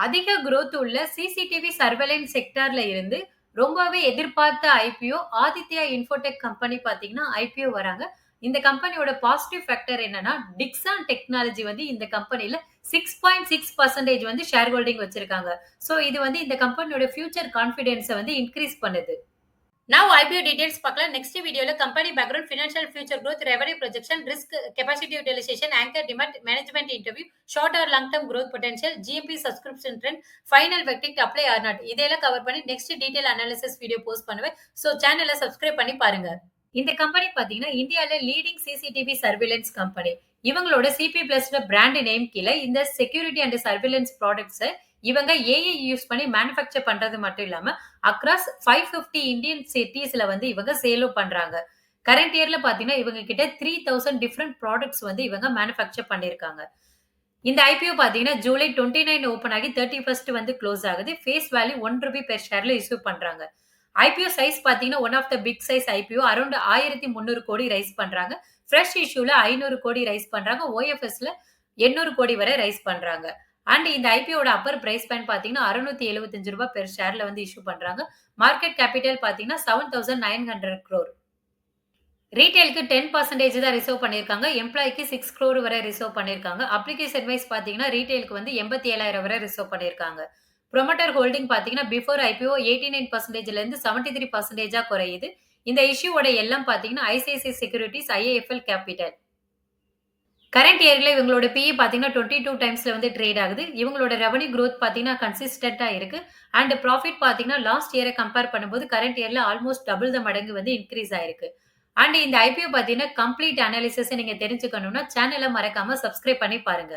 அதிக குரோத் உள்ள CCTV surveillance செக்டார்ல இருந்து ரொம்பவே எதிர்பார்த்த ஐபிஓ ஆதித்யா இன்ஃபோடெக் கம்பெனி பார்த்தீங்கன்னா, ஐபிஓ வராங்க. இந்த கம்பெனியோட பாசிட்டிவ் ஃபேக்டர் என்னன்னா, டிக்ஸான் டெக்னாலஜி வந்து இந்த கம்பெனில 6.6% வந்து ஷேர் ஹோல்டிங் வச்சிருக்காங்க. சோ இது வந்து இந்த கம்பெனியோட ஃபியூச்சர் கான்ஃபிடன்ஸ வந்து இன்கிரீஸ் பண்ணுது. Now IPO details பார்க்கலாம். நெக்ஸ்ட் வீடியோல company background, financial future growth, revenue projection, risk, capacity utilisation, anchor demand, management interview, short or long term growth potential, GMP subscription trend, final verdict apply or not இதெல்லாம் கவர் பண்ணி next detail analysis video post பண்ணுவேன். So சேனலை subscribe பண்ணி பாருங்க. இந்த company பாத்தீங்கன்னா இந்தியால லீடிங் சிசிடிவி சர்வேலன்ஸ் கம்பெனி. இவங்களோட சிபி பிளஸ் பிராண்ட் நேம் கீழே இந்த செக்யூரிட்டி அண்ட் சர்வேலன்ஸ் ப்ராடக்ட்ஸ் இவங்க ஏஐ யூஸ் பண்ணி மேனுஃபேக்சர் பண்றது மட்டும் இல்லாம அக்ராஸ் 550 இந்தியன் சிட்டிஸ்ல வந்து இவங்க சேலும் பண்றாங்க. கரண்ட் இயர்ல பாத்தீங்கன்னா இவங்க கிட்ட 3000 டிஃபரெண்ட் ப்ராடக்ட்ஸ் வந்து இவங்க மேனுஃபேக்சர் பண்ணிருக்காங்க. இந்த ஐபிஓ பாத்தீங்கன்னா ஜூலை 29 ஓபன் ஆகி 31 வந்து க்ளோஸ் ஆகுது. ஃபேஸ் வேல்யூ 1 ரூபி பெர் ஷேர்ல இஷ்யூ பண்றாங்க. ஐபிஓ சைஸ் பாத்தீங்கன்னா one of the big size IPO around 1300 கோடி ரைஸ் பண்றாங்க. ஃப்ரெஷ் இஷ்யூல 500 கோடி ரைஸ் பண்றாங்க. ஓஎஃப்எஸ்ல 800 கோடி வரை ரைஸ் பண்றாங்க. அண்ட் இந்த ஐபிஓட அப்பர் பிரைஸ் பாயிண்ட் பாத்தீங்கன்னா ₹675 பெர் ஷேர்ல வந்து இஷ்யூ பண்றாங்க. மார்க்கெட் கேபிட்டல் பாத்தீங்கன்னா 7900 crore. ரீட்டைலுக்கு 10% தான் ரிசர்வ் பண்ணியிருக்காங்க. எம்ப்ளாய்க்கு 6 crore வரை ரிசர்வ் பண்ணியிருக்காங்க. அப்ளிகேஷன் வைஸ் பாத்தீங்கன்னா ரீட்டைலுக்கு வந்து 87,000 வரை ரிசர்வ் பண்ணியிருக்காங்க. ப்ரொமோட்டர் ஹோல்டிங் பாத்தீங்கன்னா பிஃபோர் ஐபிஓ 89%ல இருந்து 73%ஆ குறையுது. இந்த இஷ்யூவோட எல்லாம் பாத்தீங்கன்னா ICICI securities, IAFL capital. Current இயர்ல இவங்களோட பிஇ பாத்தீங்கன்னா 22 டைம்ஸ்ல வந்து ட்ரேட் ஆகுது. இவங்களோட ரெவென்யூ growth பாத்தீங்கன்னா கன்சிஸ்டன்ட்டா இருக்கு. அண்ட் ப்ராஃபிட் பாத்தீங்கன்னா லாஸ்ட் இயரை கம்பேர் பண்ணும்போது கரண்ட் இயர்ல ஆல்மோஸ்ட் டபுள் த மடங்கு வந்து இன்கிரீஸ் ஆயிருக்கு. அண்ட் இந்த ஐபிஓ பாத்தீங்கன்னா கம்ப்ளீட் அனாலிசிஸ் நீங்க தெரிஞ்சுக்கணும்னா சேனலை மறக்காம சப்ஸ்கிரைப் பண்ணி பாருங்க.